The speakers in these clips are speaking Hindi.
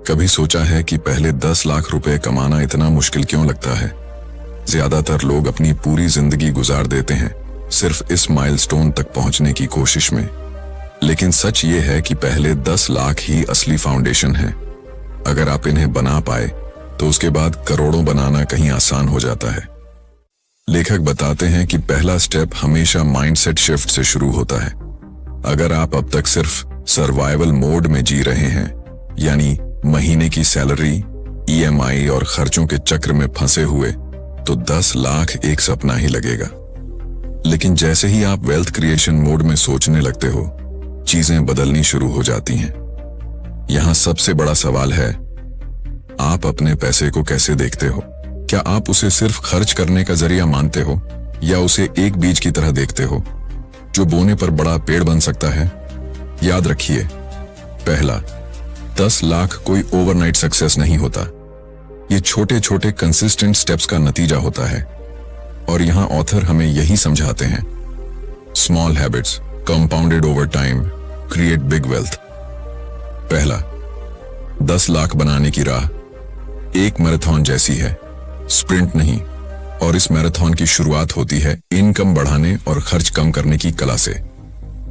कभी सोचा है कि पहले 10 लाख रुपए कमाना इतना मुश्किल क्यों लगता है? ज्यादातर लोग अपनी पूरी जिंदगी गुजार देते हैं सिर्फ इस माइलस्टोन तक पहुंचने की कोशिश में। लेकिन सच ये है कि पहले 10 लाख ही असली फाउंडेशन है। अगर आप इन्हें बना पाए तो उसके बाद करोड़ों बनाना कहीं आसान हो जाता है। लेखक बताते हैं कि पहला स्टेप हमेशा माइंडसेट शिफ्ट से शुरू होता है। अगर आप अब तक सिर्फ सर्वाइवल मोड में जी रहे हैं, यानी महीने की सैलरी, ईएमआई और खर्चों के चक्र में फंसे हुए, तो 10 लाख एक सपना ही लगेगा। लेकिन जैसे ही आप वेल्थ क्रिएशन मोड में सोचने लगते हो, चीजें बदलनी शुरू हो जाती हैं। यहां सबसे बड़ा सवाल है, आप अपने पैसे को कैसे देखते हो? क्या आप उसे सिर्फ खर्च करने का जरिया मानते हो, या उसे एक बीज की तरह देखते हो जो बोने पर बड़ा पेड़ बन सकता है? याद रखिए, पहला 10 लाख कोई ओवरनाइट सक्सेस नहीं होता। ये छोटे छोटे कंसिस्टेंट स्टेप्स का नतीजा होता है। और यहां ऑथर हमें यही समझाते हैं, small habits compounded over time create big wealth. पहला, 10 लाख बनाने की राह एक मैराथन जैसी है, स्प्रिंट नहीं। और इस मैराथन की शुरुआत होती है इनकम बढ़ाने और खर्च कम करने की कला से।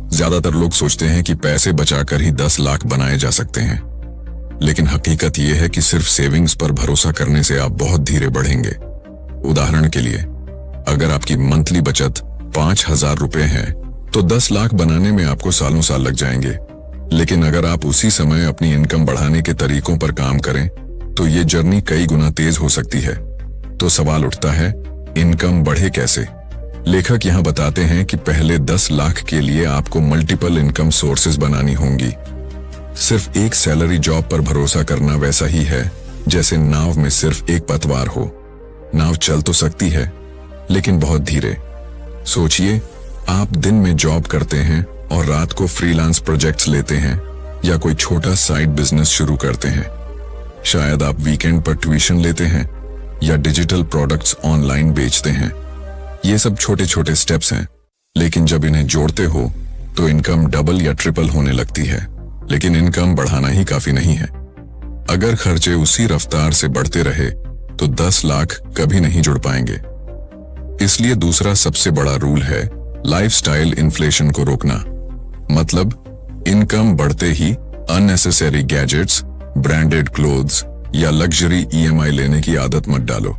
ज्यादातर लोग सोचते हैं कि पैसे बचाकर ही 10 लाख बनाए जा सकते हैं, लेकिन हकीकत यह है कि सिर्फ सेविंग्स पर भरोसा करने से आप बहुत धीरे बढ़ेंगे। उदाहरण के लिए, अगर आपकी मंथली बचत 5,000 रुपए है तो 10 लाख बनाने में आपको सालों साल लग जाएंगे। लेकिन अगर आप उसी समय अपनी इनकम बढ़ाने के तरीकों पर काम करें तो ये जर्नी कई गुना तेज हो सकती है। तो सवाल उठता है, इनकम बढ़े कैसे? लेखक यहां बताते हैं कि पहले 10 लाख के लिए आपको मल्टीपल इनकम सोर्सेज बनानी होंगी। सिर्फ एक सैलरी जॉब पर भरोसा करना वैसा ही है जैसे नाव में सिर्फ एक पतवार हो। नाव चल तो सकती है, लेकिन बहुत धीरे। सोचिए, आप दिन में जॉब करते हैं और रात को फ्रीलांस प्रोजेक्ट्स लेते हैं या कोई छोटा साइड बिजनेस शुरू करते हैं। शायद आप वीकेंड पर ट्यूशन लेते हैं या डिजिटल प्रोडक्ट्स ऑनलाइन बेचते हैं। ये सब छोटे छोटे स्टेप्स हैं, लेकिन जब इन्हें जोड़ते हो तो इनकम डबल या ट्रिपल होने लगती है। लेकिन इनकम बढ़ाना ही काफी नहीं है। अगर खर्चे उसी रफ्तार से बढ़ते रहे तो 10 लाख कभी नहीं जुड़ पाएंगे। इसलिए दूसरा सबसे बड़ा रूल है लाइफस्टाइल इन्फ्लेशन को रोकना। मतलब इनकम बढ़ते ही अननेसेसरी गैजेट्स, ब्रांडेड क्लोथ्स या लग्जरी ईएमआई लेने की आदत मत डालो।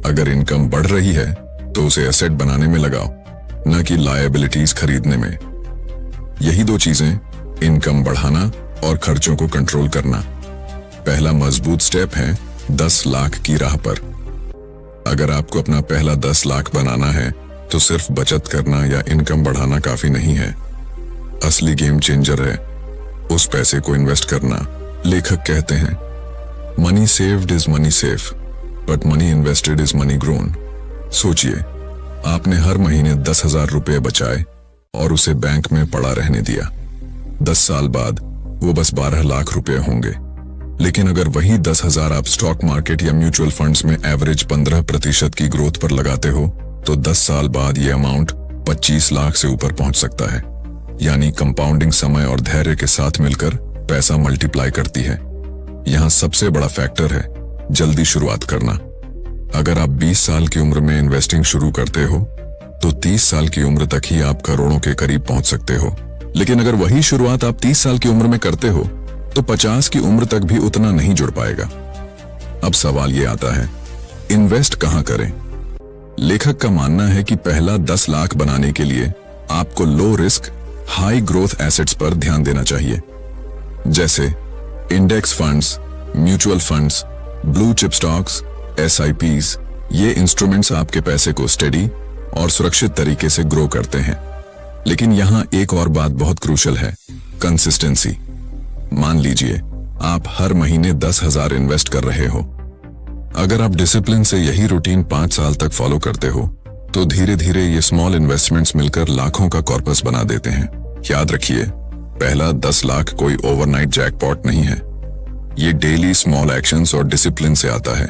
अगर इनकम बढ़ रही है तो उसे एसेट बनाने में लगाओ, न कि लायबिलिटीज खरीदने में। यही दो चीजें, इनकम बढ़ाना और खर्चों को कंट्रोल करना, पहला मजबूत स्टेप है 10 लाख की राह पर। अगर आपको अपना पहला 10 लाख बनाना है तो सिर्फ बचत करना या इनकम बढ़ाना काफी नहीं है। असली गेम चेंजर है उस पैसे को इन्वेस्ट करना। लेखक कहते हैं, money saved is money safe, but money invested is money grown. सोचिए, आपने हर महीने 10,000 रुपए बचाए और उसे बैंक में पड़ा रहने दिया। 10 साल बाद वो बस 12 लाख रुपए होंगे। लेकिन अगर वही 10,000 आप स्टॉक मार्केट या म्यूचुअल फंड्स में एवरेज 15% की ग्रोथ पर लगाते हो तो 10 साल बाद ये अमाउंट 25 लाख से ऊपर पहुंच सकता है। यानी कंपाउंडिंग समय और धैर्य के साथ मिलकर पैसा मल्टीप्लाई करती है। यहां सबसे बड़ा फैक्टर है जल्दी शुरुआत करना। अगर आप 20 साल की उम्र में इन्वेस्टिंग शुरू करते हो तो 30 साल की उम्र तक ही आप करोड़ों के करीब पहुंच सकते हो। लेकिन अगर वही शुरुआत आप 30 साल की उम्र में करते हो तो 50 की उम्र तक भी उतना नहीं जुड़ पाएगा। अब सवाल ये आता है, इन्वेस्ट कहां करें? लेखक का मानना है कि पहला 10 लाख बनाने के लिए आपको low risk high growth assets पर ध्यान देना चाहिए, जैसे index funds, mutual funds, blue chip stocks, SIPs। ये इंस्ट्रूमेंट्स आपके पैसे को स्टेडी और सुरक्षित तरीके से ग्रो करते हैं। लेकिन यहां एक और बात बहुत क्रूशियल है, कंसिस्टेंसी। मान लीजिए आप हर महीने 10,000 इन्वेस्ट कर रहे हो। अगर आप डिसिप्लिन से यही रूटीन 5 साल तक फॉलो करते हो तो धीरे धीरे ये स्मॉल इन्वेस्टमेंट्स मिलकर लाखों का कॉर्पस बना देते हैं। याद रखिए, पहला 10 लाख कोई ओवरनाइट जैकपॉट नहीं है। ये डेली स्मॉल एक्शंस और डिसिप्लिन से आता है।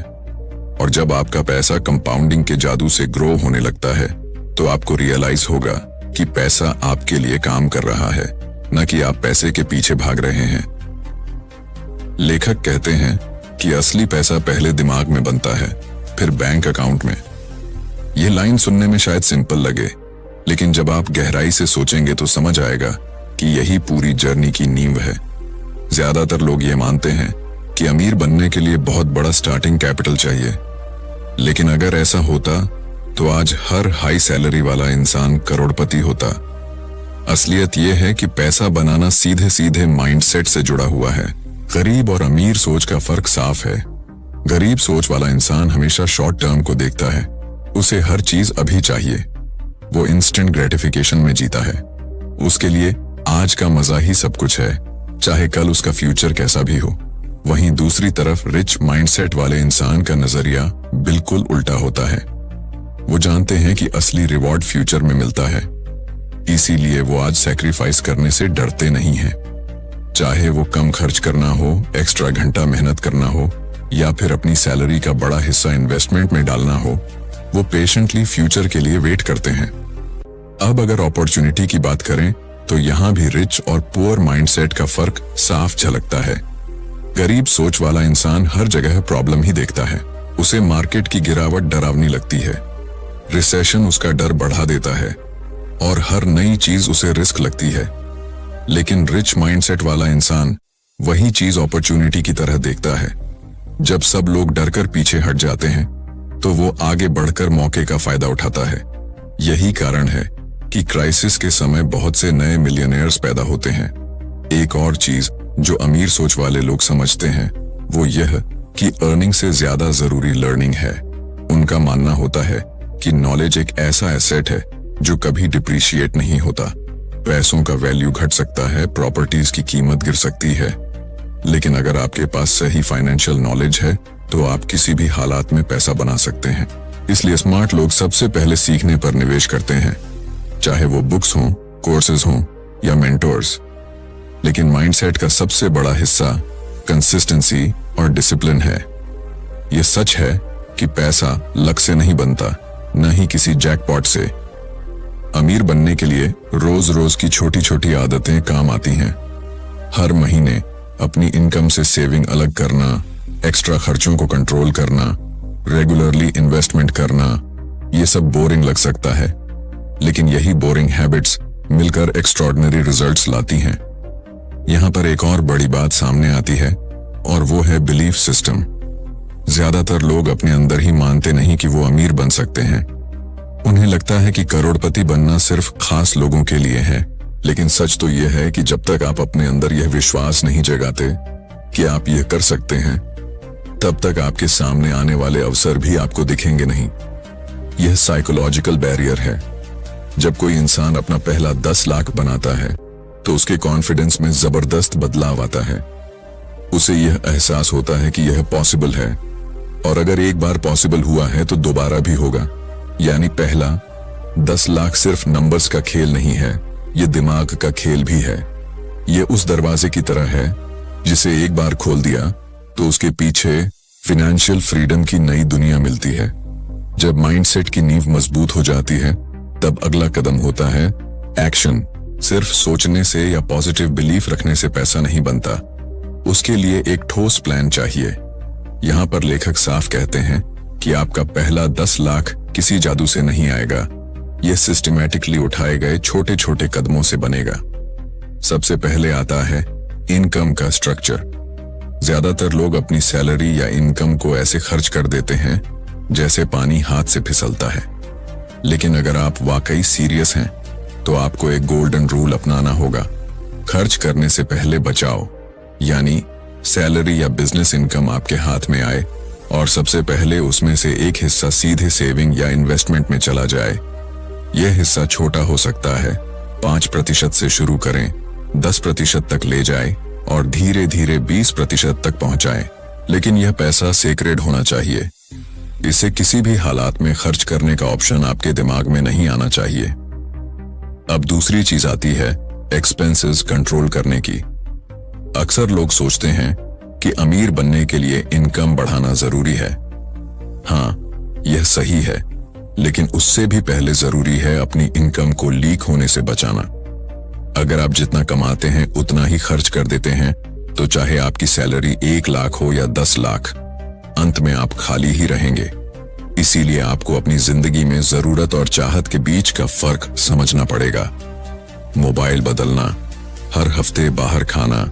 और जब आपका पैसा कंपाउंडिंग के जादू से ग्रो होने लगता है तो आपको रियलाइज होगा कि पैसा आपके लिए काम कर रहा है, न कि आप पैसे के पीछे भाग रहे हैं। लेखक कहते हैं कि असली पैसा पहले दिमाग में बनता है, फिर बैंक अकाउंट में। यह लाइन सुनने में शायद सिंपल लगे, लेकिन जब आप गहराई से सोचेंगे तो समझ आएगा कि यही पूरी जर्नी की नींव है। ज्यादातर लोग ये मानते हैं कि अमीर बनने के लिए बहुत बड़ा स्टार्टिंग कैपिटल चाहिए, लेकिन अगर ऐसा होता तो आज हर हाई सैलरी वाला इंसान करोड़पति होता। असलियत यह है कि पैसा बनाना सीधे सीधे माइंडसेट से जुड़ा हुआ है। गरीब और अमीर सोच का फर्क साफ है। गरीब सोच वाला इंसान हमेशा शॉर्ट टर्म को देखता है, उसे हर चीज अभी चाहिए, वो इंस्टेंट ग्रेटिफिकेशन में जीता है। उसके लिए आज का मजा ही सब कुछ है, चाहे कल उसका फ्यूचर कैसा भी हो। वहीं दूसरी तरफ रिच माइंडसेट वाले इंसान का नजरिया बिल्कुल उल्टा होता है। वो जानते हैं कि असली रिवॉर्ड फ्यूचर में मिलता है, इसीलिए वो आज सैक्रिफाइस करने से डरते नहीं हैं। चाहे वो कम खर्च करना हो, एक्स्ट्रा घंटा मेहनत करना हो, या फिर अपनी सैलरी का बड़ा हिस्सा इन्वेस्टमेंट में डालना हो, वो पेशेंटली फ्यूचर के लिए वेट करते हैं। अब अगर अपॉर्चुनिटी की बात करें तो यहाँ भी रिच और पुअर माइंडसेट का फर्क साफ झलकता है। गरीब सोच वाला इंसान हर जगह प्रॉब्लम ही देखता है। उसे मार्केट की गिरावट डरावनी लगती है, रिसेशन उसका डर बढ़ा देता है और हर नई चीज उसे रिस्क लगती है। लेकिन रिच माइंडसेट वाला इंसान वही चीज अपॉर्चुनिटी की तरह देखता है। जब सब लोग डरकर पीछे हट जाते हैं तो वो आगे बढ़कर मौके का फायदा उठाता है। यही कारण है कि क्राइसिस के समय बहुत से नए मिलियनेयर्स पैदा होते हैं। एक और चीज जो अमीर सोच वाले लोग समझते हैं वो यह कि अर्निंग से ज्यादा जरूरी लर्निंग है। उनका मानना होता है कि नॉलेज एक ऐसा एसेट है जो कभी डिप्रिशिएट नहीं होता। पैसों का वैल्यू घट सकता है, प्रॉपर्टीज की कीमत गिर सकती है, लेकिन अगर आपके पास सही फाइनेंशियल नॉलेज है तो आप किसी भी हालात में पैसा बना सकते हैं। इसलिए स्मार्ट लोग सबसे पहले सीखने पर निवेश करते हैं, चाहे वो बुक्स हों, कोर्सेज हों या मेंटोर्स। लेकिन माइंडसेट का सबसे बड़ा हिस्सा कंसिस्टेंसी और डिसिप्लिन है। यह सच है कि पैसा लक से नहीं बनता, न ही किसी जैकपॉट से। अमीर बनने के लिए रोज रोज की छोटी छोटी आदतें काम आती हैं। हर महीने अपनी इनकम से सेविंग अलग करना, एक्स्ट्रा खर्चों को कंट्रोल करना, रेगुलरली इन्वेस्टमेंट करना, ये सब बोरिंग लग सकता है, लेकिन यही बोरिंग हैबिट्स मिलकर एक्स्ट्रॉर्डिनरी रिजल्ट्स लाती हैं। यहां पर एक और बड़ी बात सामने आती है और वो है बिलीफ सिस्टम। ज्यादातर लोग अपने अंदर ही मानते नहीं कि वो अमीर बन सकते हैं। उन्हें लगता है कि करोड़पति बनना सिर्फ खास लोगों के लिए है, लेकिन सच तो यह है कि जब तक आप अपने अंदर यह विश्वास नहीं जगाते कि आप यह कर सकते हैं, तब तक आपके सामने आने वाले अवसर भी आपको दिखेंगे नहीं। यह साइकोलॉजिकल बैरियर है। जब कोई इंसान अपना पहला 10 लाख बनाता है तो उसके कॉन्फिडेंस में जबरदस्त बदलाव आता है। उसे यह एहसास होता है कि यह पॉसिबल है, और अगर एक बार पॉसिबल हुआ है तो दोबारा भी होगा। यानी पहला 10 लाख सिर्फ नंबर्स का खेल नहीं है, यह दिमाग का खेल भी है। यह उस दरवाजे की तरह है जिसे एक बार खोल दिया तो उसके पीछे फिनेंशियल फ्रीडम की नई दुनिया मिलती है। जब माइंडसेट की नींव मजबूत हो जाती है तब अगला कदम होता है एक्शन। सिर्फ सोचने से या पॉजिटिव बिलीफ रखने से पैसा नहीं बनता, उसके लिए एक ठोस प्लान चाहिए। यहां पर लेखक साफ कहते हैं कि आपका पहला 10 लाख किसी जादू से नहीं आएगा, यह सिस्टमैटिकली उठाए गए छोटे छोटे कदमों से बनेगा। सबसे पहले आता है इनकम का स्ट्रक्चर। ज्यादातर लोग अपनी सैलरी या इनकम को ऐसे खर्च कर देते हैं जैसे पानी हाथ से फिसलता है। लेकिन अगर आप वाकई सीरियस हैं तो आपको एक गोल्डन रूल अपनाना होगा। खर्च करने से पहले बचाओ, यानी सैलरी या बिजनेस इनकम आपके हाथ में आए और सबसे पहले उसमें से एक हिस्सा सीधे सेविंग या इन्वेस्टमेंट में चला जाए। यह हिस्सा छोटा हो सकता है, 5% से शुरू करें, 10% तक ले जाए और धीरे धीरे 20% तक पहुंचाएं। लेकिन यह पैसा सेक्रेड होना चाहिए। इसे किसी भी हालात में खर्च करने का ऑप्शन आपके दिमाग में नहीं आना चाहिए। अब दूसरी चीज आती है एक्सपेंसेस कंट्रोल करने की। अक्सर लोग सोचते हैं कि अमीर बनने के लिए इनकम बढ़ाना जरूरी है। हाँ, यह सही है, लेकिन उससे भी पहले जरूरी है अपनी इनकम को लीक होने से बचाना। अगर आप जितना कमाते हैं उतना ही खर्च कर देते हैं तो चाहे आपकी सैलरी 1 लाख हो या 10 लाख, अंत में आप खाली ही रहेंगे। इसीलिए आपको अपनी जिंदगी में जरूरत और चाहत के बीच का फर्क समझना पड़ेगा। मोबाइल बदलना, हर हफ्ते बाहर खाना,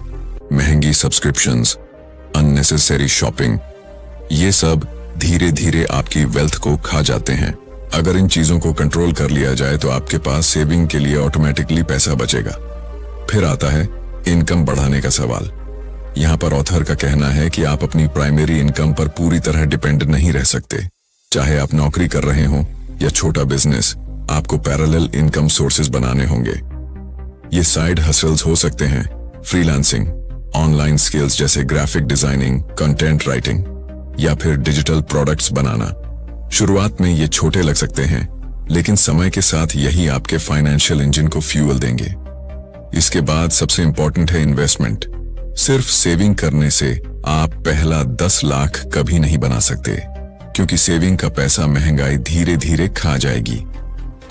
महंगी सब्सक्रिप्शंस, अननेसेसरी शॉपिंग, ये सब धीरे धीरे आपकी वेल्थ को खा जाते हैं। अगर इन चीजों को कंट्रोल कर लिया जाए तो आपके पास सेविंग के लिए ऑटोमेटिकली पैसा बचेगा। फिर आता है इनकम बढ़ाने का सवाल। यहाँ पर ऑथर का कहना है कि आप अपनी प्राइमरी इनकम पर पूरी तरह डिपेंड नहीं रह सकते। चाहे आप नौकरी कर रहे हो या छोटा बिजनेस, आपको पैरेलल इनकम सोर्सेज बनाने होंगे। ये साइड हसल्स हो सकते हैं, फ्रीलांसिंग, ऑनलाइन स्किल्स जैसे ग्राफिक डिजाइनिंग, कंटेंट राइटिंग या फिर डिजिटल प्रोडक्ट्स बनाना। शुरुआत में ये छोटे लग सकते हैं, लेकिन समय के साथ यही आपके फाइनेंशियल इंजन को फ्यूल देंगे। इसके बाद सबसे इंपॉर्टेंट है इन्वेस्टमेंट। सिर्फ सेविंग करने से आप पहला 10 लाख कभी नहीं बना सकते, क्योंकि सेविंग का पैसा महंगाई धीरे धीरे खा जाएगी।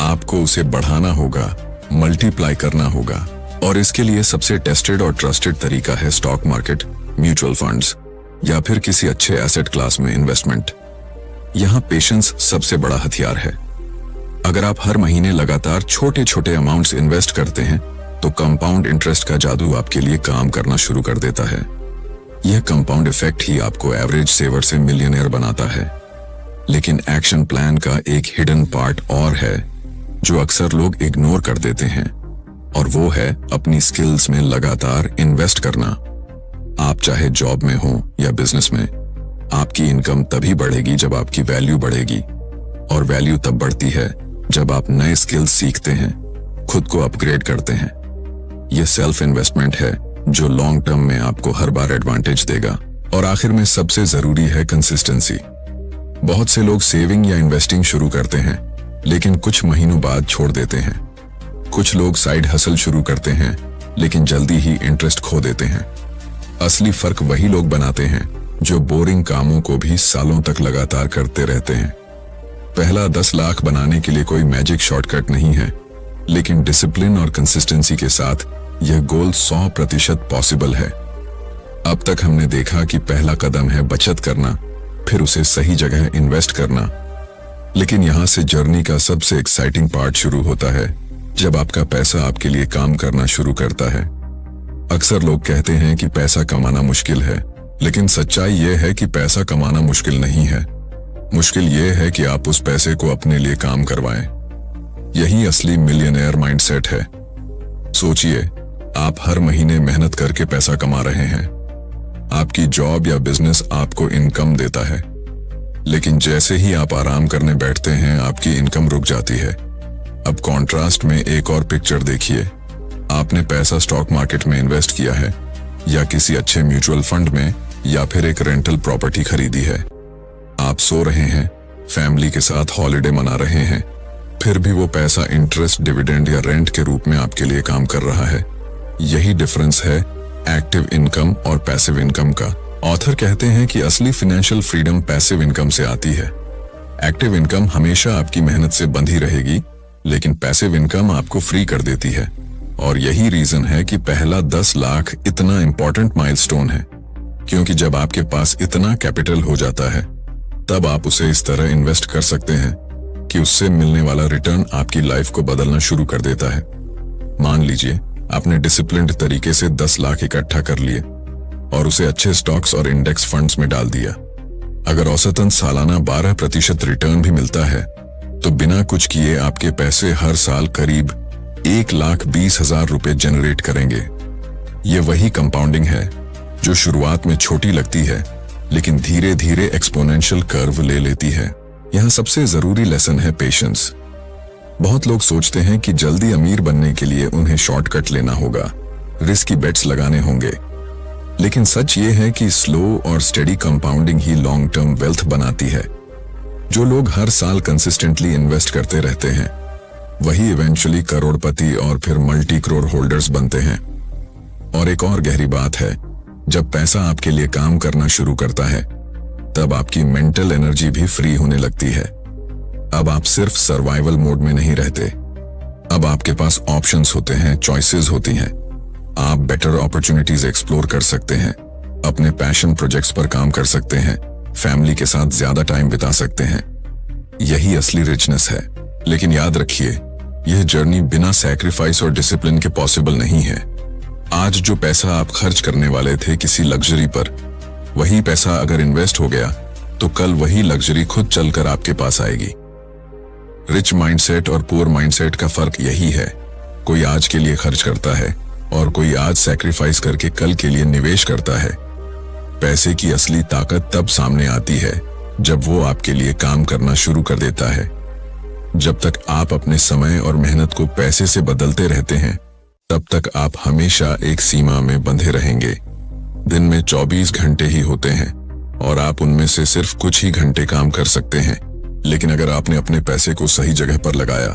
आपको उसे बढ़ाना होगा, मल्टीप्लाई करना होगा, और इसके लिए सबसे टेस्टेड और ट्रस्टेड तरीका है स्टॉक मार्केट, म्यूचुअल फंड्स या फिर किसी अच्छे एसेट क्लास में इन्वेस्टमेंट। यहाँ पेशेंस सबसे बड़ा हथियार है। अगर आप हर महीने लगातार छोटे छोटे अमाउंट्स इन्वेस्ट करते हैं तो कंपाउंड इंटरेस्ट का जादू आपके लिए काम करना शुरू कर देता है। यह कंपाउंड इफेक्ट ही आपको एवरेज सेवर से मिलियनेयर बनाता है। लेकिन एक्शन प्लान का एक हिडन पार्ट और है जो अक्सर लोग इग्नोर कर देते हैं, और वो है अपनी स्किल्स में लगातार इन्वेस्ट करना। आप चाहे जॉब में हो या बिजनेस में, आपकी इनकम तभी बढ़ेगी जब आपकी वैल्यू बढ़ेगी, और वैल्यू तब बढ़ती है जब आप नए स्किल्स सीखते हैं, खुद को अपग्रेड करते हैं। यह सेल्फ इन्वेस्टमेंट है जो लॉन्ग टर्म में आपको हर बार एडवांटेज देगा। और आखिर में सबसे जरूरी है कंसिस्टेंसी। बहुत से लोग सेविंग या इन्वेस्टिंग शुरू करते हैं, लेकिन कुछ महीनों बाद छोड़ देते हैं। कुछ लोग साइड हसल शुरू करते हैं, लेकिन जल्दी ही इंटरेस्ट खो देते हैं। असली फर्क वही लोग बनाते हैं जो बोरिंग कामों को भी सालों तक लगातार करते रहते हैं। पहला 10 लाख बनाने के लिए कोई मैजिक शॉर्टकट नहीं है, लेकिन डिसिप्लिन और कंसिस्टेंसी के साथ यह गोल 100% पॉसिबल है। अब तक हमने देखा कि पहला कदम है बचत करना, फिर उसे सही जगह इन्वेस्ट करना। लेकिन यहां से जर्नी का सबसे एक्साइटिंग पार्ट शुरू होता है, जब आपका पैसा आपके लिए काम करना शुरू करता है। अक्सर लोग कहते हैं कि पैसा कमाना मुश्किल है, लेकिन सच्चाई यह है कि पैसा कमाना मुश्किल नहीं है। मुश्किल यह है कि आप उस पैसे को अपने लिए काम करवाएं। यही असली मिलियनेयर माइंडसेट है। सोचिए, आप हर महीने मेहनत करके पैसा कमा रहे हैं। आपकी जॉब या बिजनेस आपको इनकम देता है, लेकिन जैसे ही आप आराम करने बैठते हैं, आपकी इनकम रुक जाती है। अब कॉन्ट्रास्ट में एक और पिक्चर देखिए। आपने पैसा स्टॉक मार्केट में इन्वेस्ट किया है, या किसी अच्छे म्यूचुअल फंड में, या फिर एक रेंटल प्रॉपर्टी खरीदी है। आप सो रहे हैं, फैमिली के साथ हॉलिडे मना रहे हैं, फिर भी वो पैसा इंटरेस्ट, डिविडेंड या रेंट के रूप में आपके लिए काम कर रहा है। यही डिफरेंस है एक्टिव इनकम और पैसिव इनकम का। ऑथर कहते हैं कि असली फाइनेंशियल फ्रीडम पैसिव इनकम से आती है। एक्टिव इनकम हमेशा आपकी मेहनत से बंधी रहेगी, लेकिन पैसिव इनकम आपको फ्री कर देती है। और यही रीजन है कि पहला 10 लाख इतना इंपॉर्टेंट माइलस्टोन है, क्योंकि जब आपके पास इतना कैपिटल हो जाता है, तब आप उसे इस तरह इन्वेस्ट कर सकते हैं कि उससे मिलने वाला रिटर्न आपकी लाइफ को बदलना शुरू कर देता है। मान लीजिए आपने डिसिप्लिन्ड तरीके से 10 लाख इकट्ठा कर लिए और उसे अच्छे स्टॉक्स और इंडेक्स फंड्स में डाल दिया। अगर औसतन सालाना 12% रिटर्न भी मिलता है, तो बिना कुछ किए आपके पैसे हर साल करीब 1,20,000 रुपए जनरेट करेंगे। ये वही कंपाउंडिंग है जो शुरुआत में छोटी लगती है, लेकिन धीरे धीरे एक्सपोनेंशियल कर्व ले लेती है। यहाँ सबसे जरूरी लेसन है पेशेंस। बहुत लोग सोचते हैं कि जल्दी अमीर बनने के लिए उन्हें शॉर्टकट लेना होगा, रिस्की बेट्स लगाने होंगे, लेकिन सच ये है कि स्लो और स्टेडी कंपाउंडिंग ही लॉन्ग टर्म वेल्थ बनाती है। जो लोग हर साल कंसिस्टेंटली इन्वेस्ट करते रहते हैं, वही इवेंचुअली करोड़पति और फिर मल्टी करोड़ होल्डर्स बनते हैं। और एक और गहरी बात है, जब पैसा आपके लिए काम करना शुरू करता है, तब आपकी मेंटल एनर्जी भी फ्री होने लगती है। अब आप सिर्फ सर्वाइवल मोड में नहीं रहते। अब आपके पास ऑप्शंस होते हैं, चॉइसेस होती हैं। आप बेटर अपॉर्चुनिटीज एक्सप्लोर कर सकते हैं, अपने पैशन प्रोजेक्ट्स पर काम कर सकते हैं, फैमिली के साथ ज्यादा टाइम बिता सकते हैं। यही असली रिचनेस है। लेकिन याद रखिए, यह जर्नी बिना सैक्रिफाइस और डिसिप्लिन के पॉसिबल नहीं है। आज जो पैसा आप खर्च करने वाले थे किसी लग्जरी पर, वही पैसा अगर इन्वेस्ट हो गया तो कल वही लग्जरी खुद चलकर आपके पास आएगी। रिच माइंडसेट और पुअर माइंडसेट का फर्क यही है। कोई आज के लिए खर्च करता है और कोई आज सैक्रिफाइस करके कल के लिए निवेश करता है। पैसे की असली ताकत तब सामने आती है जब वो आपके लिए काम करना शुरू कर देता है। जब तक आप अपने समय और मेहनत को पैसे से बदलते रहते हैं, तब तक आप हमेशा एक सीमा में बंधे रहेंगे। दिन में 24 घंटे ही होते हैं और आप उनमें से सिर्फ कुछ ही घंटे काम कर सकते हैं। लेकिन अगर आपने अपने पैसे को सही जगह पर लगाया,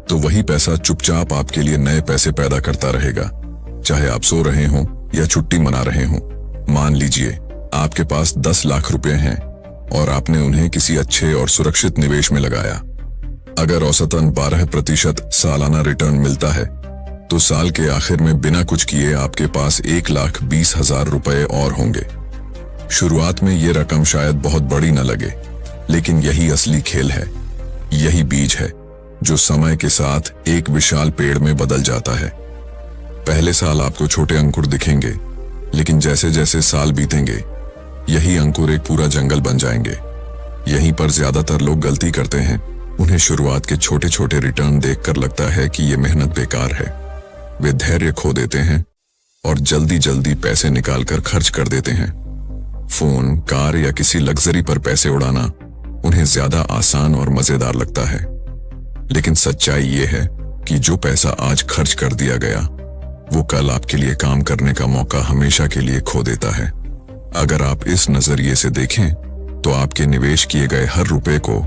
तो वही पैसा चुपचाप आपके लिए नए पैसे पैदा करता रहेगा, चाहे आप सो रहे हों या छुट्टी मना रहे हों। मान लीजिए आपके पास 10 लाख रुपए हैं और आपने उन्हें किसी अच्छे और सुरक्षित निवेश में लगाया। अगर औसतन 12% सालाना रिटर्न मिलता है, तो साल के आखिर में बिना कुछ किए आपके पास 1,20,000 रुपए और होंगे। शुरुआत में ये रकम शायद बहुत बड़ी न लगे, लेकिन यही असली खेल है। यही बीज है जो समय के साथ एक विशाल पेड़ में बदल जाता है। पहले साल आपको छोटे अंकुर दिखेंगे, लेकिन जैसे जैसे साल बीतेंगे, यही अंकुर एक पूरा जंगल बन जाएंगे। यहीं पर ज्यादातर लोग गलती करते हैं। उन्हें शुरुआत के छोटे छोटे रिटर्न देखकर लगता है कि ये मेहनत बेकार है। वे धैर्य खो देते हैं और जल्दी जल्दी पैसे निकालकर खर्च कर देते हैं। फोन, कार या किसी लग्जरी पर पैसे उड़ाना उन्हें ज्यादा आसान और मजेदार लगता है। लेकिन सच्चाई ये है कि जो पैसा आज खर्च कर दिया गया, वो कल आपके लिए काम करने का मौका हमेशा के लिए खो देता है। अगर आप इस नजरिए से देखें, तो आपके निवेश किए गए हर रुपए को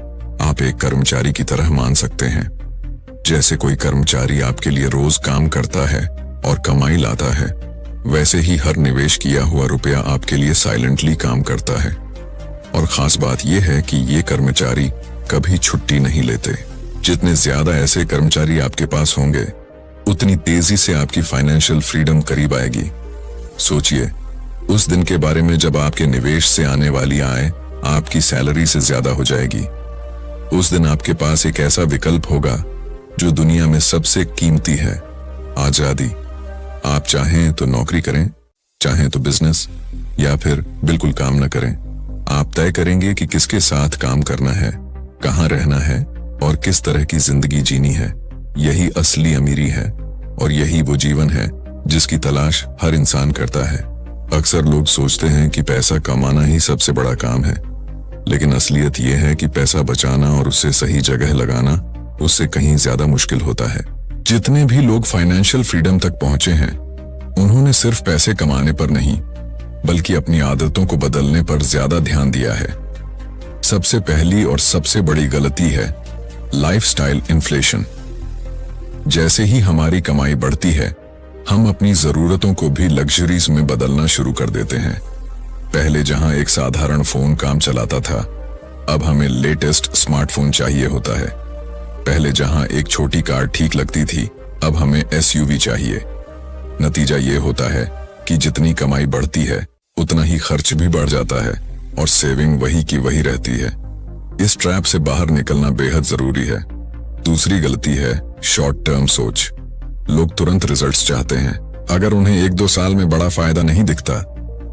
आप एक कर्मचारी की तरह मान सकते हैं। जैसे कोई कर्मचारी आपके लिए रोज काम करता है और कमाई लाता है, वैसे ही हर निवेश किया हुआ रुपया आपके लिए साइलेंटली काम करता है। और खास बात यह है कि ये कर्मचारी कभी छुट्टी नहीं लेते। जितने ज्यादा ऐसे कर्मचारी आपके पास होंगे, उतनी तेजी से आपकी फाइनेंशियल फ्रीडम करीब आएगी। सोचिए, उस दिन के बारे में जब आपके निवेश से आने वाली आय आपकी सैलरी से ज्यादा हो जाएगी। उस दिन आपके पास एक ऐसा विकल्प होगा जो दुनिया में सबसे कीमती है, आजादी। आप चाहें तो नौकरी करें, चाहें तो बिजनेस, या फिर बिल्कुल काम न करें। आप तय करेंगे कि किसके साथ काम करना है, कहां रहना है और किस तरह की जिंदगी जीनी है। यही असली अमीरी है और यही वो जीवन है जिसकी तलाश हर इंसान करता है। अक्सर लोग सोचते हैं कि पैसा कमाना ही सबसे बड़ा काम है, लेकिन असलियत यह है कि पैसा बचाना और उसे सही जगह लगाना उससे कहीं ज्यादा मुश्किल होता है। जितने भी लोग फाइनेंशियल फ्रीडम तक पहुंचे हैं, उन्होंने सिर्फ पैसे कमाने पर नहीं, बल्कि अपनी आदतों को बदलने पर ज्यादा ध्यान दिया है। सबसे पहली और सबसे बड़ी गलती है लाइफस्टाइल इन्फ्लेशन। जैसे ही हमारी कमाई बढ़ती है, हम अपनी जरूरतों को भी लग्जरीज में बदलना शुरू कर देते हैं। पहले जहां एक साधारण फोन काम चलाता था, अब हमें लेटेस्ट स्मार्टफोन चाहिए होता है। पहले जहां एक छोटी कार ठीक लगती थी, अब हमें एसयूवी चाहिए। नतीजा ये होता है कि जितनी कमाई बढ़ती है, उतना ही खर्च भी बढ़ जाता है और सेविंग वही की वही रहती है। इस ट्रैप से बाहर निकलना बेहद जरूरी है। दूसरी गलती है शॉर्ट टर्म सोच। लोग तुरंत रिजल्ट्स चाहते हैं। अगर उन्हें 1-2 साल में बड़ा फायदा नहीं दिखता,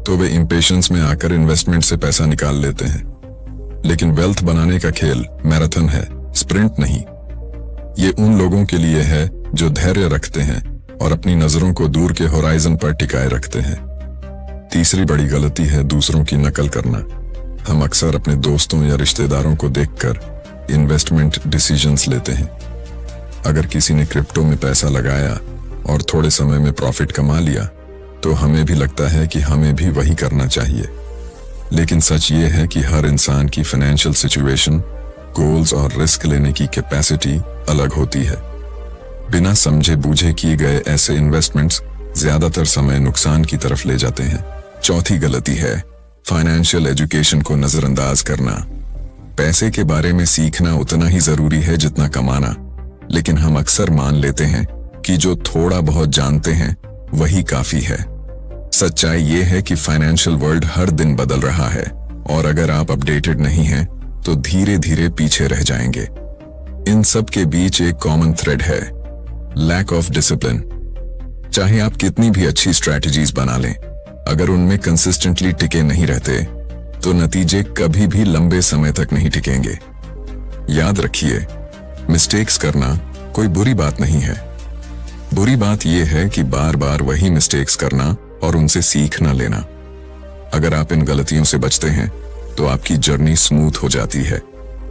तो वे इंपेशेंस में आकर इन्वेस्टमेंट से पैसा निकाल लेते हैं। लेकिन वेल्थ बनाने का खेल मैराथन है, स्प्रिंट नहीं। ये उन लोगों के लिए है जो धैर्य रखते हैं और अपनी नजरों को दूर के होराइजन पर टिकाए रखते हैं। तीसरी बड़ी गलती है दूसरों की नकल करना। हम अक्सर अपने दोस्तों या रिश्तेदारों को देखकर इन्वेस्टमेंट डिसीजंस लेते हैं। अगर किसी ने क्रिप्टो में पैसा लगाया और थोड़े समय में प्रॉफिट कमा लिया, तो हमें भी लगता है कि हमें भी वही करना चाहिए। लेकिन सच ये है कि हर इंसान की फाइनेंशियल सिचुएशन, गोल्स और रिस्क लेने की कैपेसिटी अलग होती है। बिना समझे बूझे किए गए ऐसे इन्वेस्टमेंट्स ज्यादातर समय नुकसान की तरफ ले जाते हैं। चौथी गलती है फाइनेंशियल एजुकेशन को नजरअंदाज करना। पैसे के बारे में सीखना उतना ही जरूरी है जितना कमाना, लेकिन हम अक्सर मान लेते हैं कि जो थोड़ा बहुत जानते हैं वही काफी है। सच्चाई ये है कि फाइनेंशियल वर्ल्ड हर दिन बदल रहा है और अगर आप अपडेटेड नहीं हैं तो धीरे धीरे पीछे रह जाएंगे। इन सब के बीच एक कॉमन थ्रेड है, लैक ऑफ डिसिप्लिन। चाहे आप कितनी भी अच्छी स्ट्रैटेजीज बना लें, अगर उनमें कंसिस्टेंटली टिके नहीं रहते तो नतीजे कभी भी लंबे समय तक नहीं टिकेंगे। याद रखिए, मिस्टेक्स करना कोई बुरी बात नहीं है। बुरी बात यह है कि बार बार वही मिस्टेक्स करना और उनसे सीख न लेना। अगर आप इन गलतियों से बचते हैं तो आपकी जर्नी स्मूथ हो जाती है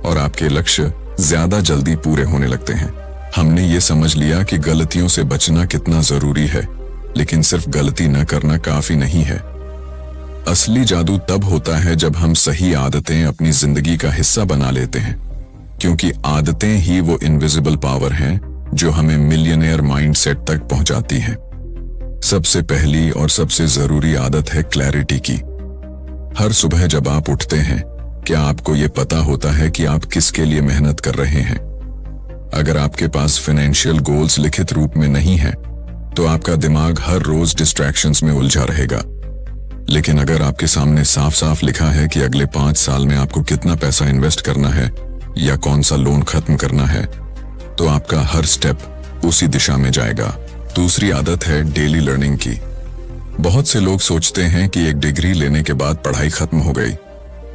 और आपके लक्ष्य ज्यादा जल्दी पूरे होने लगते हैं। हमने ये समझ लिया कि गलतियों से बचना कितना जरूरी है, लेकिन सिर्फ गलती न करना काफी नहीं है। असली जादू तब होता है जब हम सही आदतें अपनी जिंदगी का हिस्सा बना लेते हैं, क्योंकि आदतें ही वो इनविजिबल पावर हैं जो हमें मिलियनेयर माइंडसेट तक पहुंचाती हैं। सबसे पहली और सबसे जरूरी आदत है क्लैरिटी की। हर सुबह जब आप उठते हैं, क्या आपको ये पता होता है कि आप किसके लिए मेहनत कर रहे हैं? अगर आपके पास फाइनेंशियल गोल्स लिखित रूप में नहीं है तो आपका दिमाग हर रोज डिस्ट्रैक्शंस में उलझा रहेगा। लेकिन अगर आपके सामने साफ साफ लिखा है कि अगले 5 साल में आपको कितना पैसा इन्वेस्ट करना है या कौन सा लोन खत्म करना है, तो आपका हर स्टेप उसी दिशा में जाएगा। दूसरी आदत है डेली लर्निंग की। बहुत से लोग सोचते हैं कि एक डिग्री लेने के बाद पढ़ाई खत्म हो गई,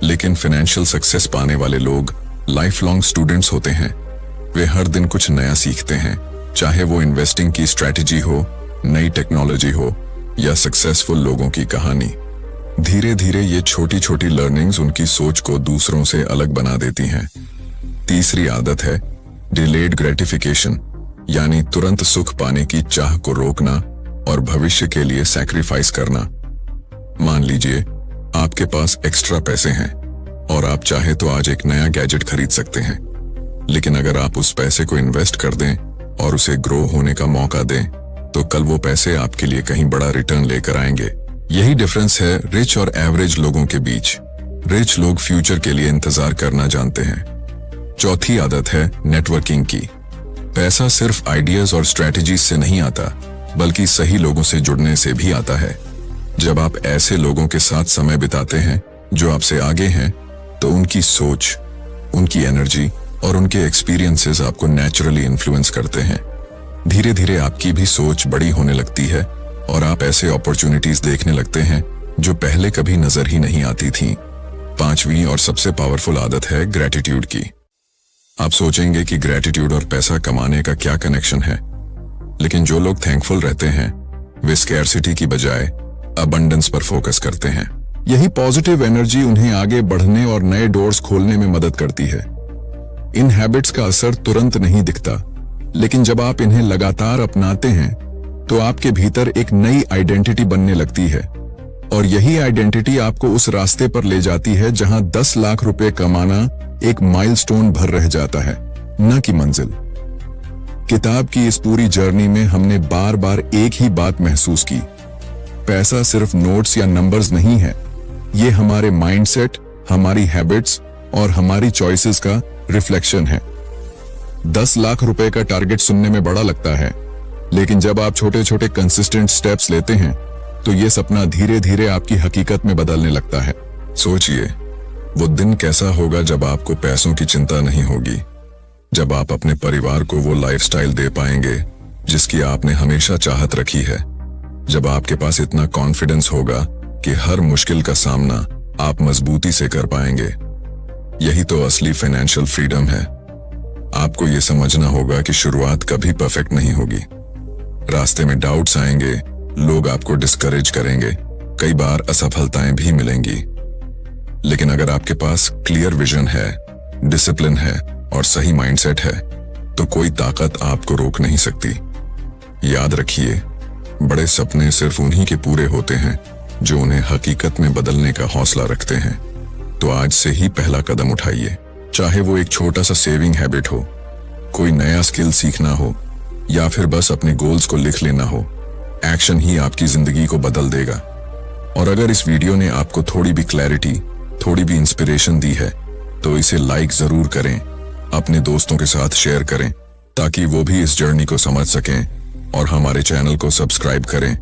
लेकिन फाइनेंशियल सक्सेस पाने वाले लोग लाइफ लॉन्ग स्टूडेंट्स होते हैं। वे हर दिन कुछ नया सीखते हैं, चाहे वो इन्वेस्टिंग की स्ट्रैटेजी हो, नई टेक्नोलॉजी हो या सक्सेसफुल लोगों की कहानी। धीरे धीरे ये छोटी छोटी लर्निंग्स उनकी सोच को दूसरों से अलग बना देती हैं। तीसरी आदत है डिलेड ग्रेटिफिकेशन, यानी तुरंत सुख पाने की चाह को रोकना और भविष्य के लिए सैक्रिफाइस करना। मान लीजिए आपके पास एक्स्ट्रा पैसे हैं और आप चाहे तो आज एक नया गैजेट खरीद सकते हैं, लेकिन अगर आप उस पैसे को इन्वेस्ट कर दें और उसे ग्रो होने का मौका दें तो कल वो पैसे आपके लिए कहीं बड़ा रिटर्न लेकर आएंगे। यही डिफरेंस है रिच और एवरेज लोगों के बीच। रिच लोग फ्यूचर के लिए इंतजार करना जानते हैं। चौथी आदत है नेटवर्किंग की। पैसा सिर्फ आइडियाज और स्ट्रैटेजीज से नहीं आता, बल्कि सही लोगों से जुड़ने से भी आता है। जब आप ऐसे लोगों के साथ समय बिताते हैं जो आपसे आगे हैं, तो उनकी सोच, उनकी एनर्जी और उनके एक्सपीरियंसेस आपको नेचुरली इन्फ्लुएंस करते हैं। धीरे धीरे आपकी भी सोच बड़ी होने लगती है और आप ऐसे अपॉर्चुनिटीज देखने लगते हैं जो पहले कभी नजर ही नहीं आती थीं। पांचवी और सबसे पावरफुल आदत है ग्रैटिट्यूड की। आप सोचेंगे कि ग्रैटिट्यूड और पैसा कमाने का क्या कनेक्शन है, लेकिन जो लोग थैंकफुल रहते हैं वे स्कैर्सिटी की बजाय अबंडेंस पर फोकस करते हैं। यही पॉजिटिव एनर्जी उन्हें आगे बढ़ने और नए डोर्स खोलने में मदद करती है। इन हैबिट्स का असर तुरंत नहीं दिखता, लेकिन जब आप इन्हें लगातार अपनाते हैं तो आपके भीतर एक नई आइडेंटिटी बनने लगती है और यही आइडेंटिटी आपको उस रास्ते पर ले जाती है जहां 10 लाख रुपए कमाना एक माइलस्टोन भर रह जाता है, न कि मंजिल। किताब की इस पूरी जर्नी में हमने बार बार एक ही बात महसूस की, पैसा सिर्फ नोट्स या नंबर्स नहीं है, ये हमारे माइंडसेट, हमारी हैबिट्स और हमारी चॉइसेस का रिफ्लेक्शन है। 10 लाख रुपए का टारगेट सुनने में बड़ा लगता है, लेकिन जब आप छोटे छोटे कंसिस्टेंट स्टेप्स लेते हैं तो ये सपना धीरे धीरे आपकी हकीकत में बदलने लगता है। सोचिए, वो दिन कैसा होगा जब आपको पैसों की चिंता नहीं होगी, जब आप अपने परिवार को वो लाइफस्टाइल दे पाएंगे जिसकी आपने हमेशा चाहत रखी है, जब आपके पास इतना कॉन्फिडेंस होगा कि हर मुश्किल का सामना आप मजबूती से कर पाएंगे। यही तो असली फाइनेंशियल फ्रीडम है। आपको ये समझना होगा कि शुरुआत कभी परफेक्ट नहीं होगी। रास्ते में डाउट्स आएंगे, लोग आपको डिस्करेज करेंगे, कई बार असफलताएं भी मिलेंगी, लेकिन अगर आपके पास क्लियर विजन है, डिसिप्लिन है और सही माइंडसेट है तो कोई ताकत आपको रोक नहीं सकती। याद रखिए, बड़े सपने सिर्फ उन्हीं के पूरे होते हैं जो उन्हें हकीकत में बदलने का हौसला रखते हैं। तो आज से ही पहला कदम उठाइए, चाहे वो एक छोटा सा सेविंग हैबिट हो, कोई नया स्किल सीखना हो या फिर बस अपने गोल्स को लिख लेना हो। एक्शन ही आपकी जिंदगी को बदल देगा। और अगर इस वीडियो ने आपको थोड़ी भी क्लैरिटी, थोड़ी भी इंस्पिरेशन दी है तो इसे लाइक जरूर करें, अपने दोस्तों के साथ शेयर करें ताकि वो भी इस जर्नी को समझ सकें और हमारे चैनल को सब्सक्राइब करें